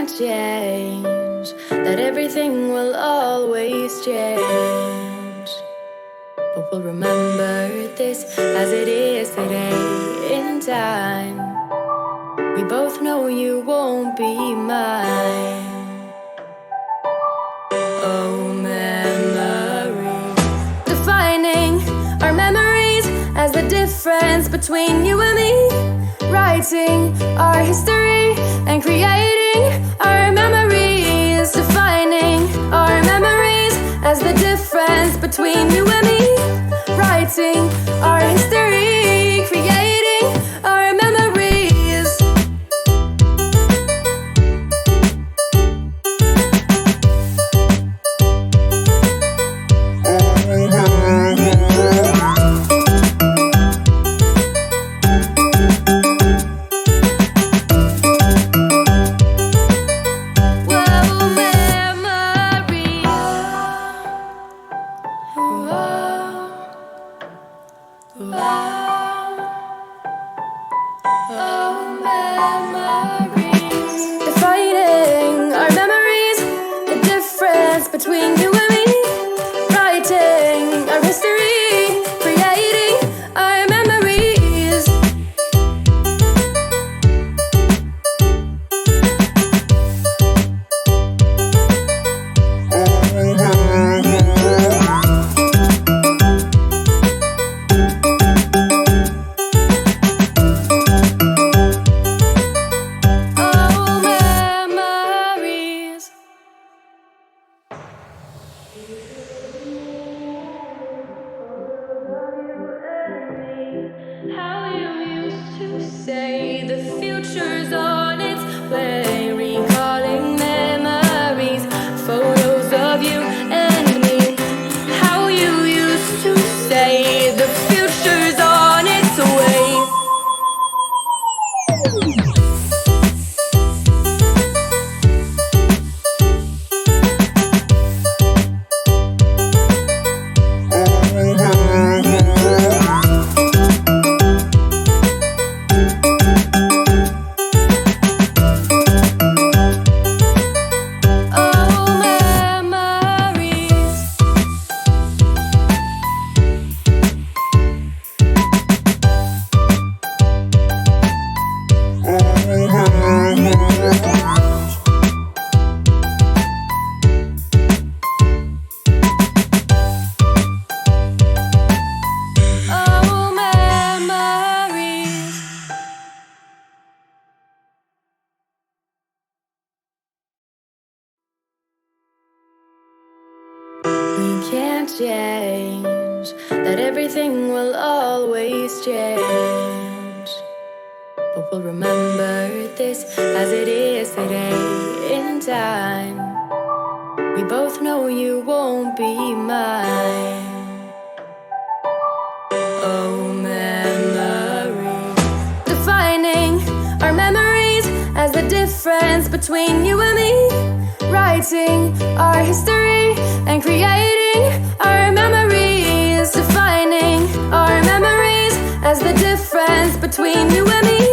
can't change, that everything will always change. But we'll remember this as it is today in time. We both know you won't be mine. Oh, memories, defining our memories as the difference between you and me. Writing our history and creating our memories. Defining our memories as the difference between you and me. Writing our history, creating our memories. Defining our memories, the difference between you and me. Writing our history, creating our memories. How you used to say the future's on its way. Recalling memories, photos of you and me. How you used to say the future's on its way. We can't change, that everything will always change. But we'll remember this as it is today in time. We both know you won't be mine. Oh, memories, defining our memories as the difference between you and me. Writing our history and creating our memories. Defining our memories as the difference between you and me.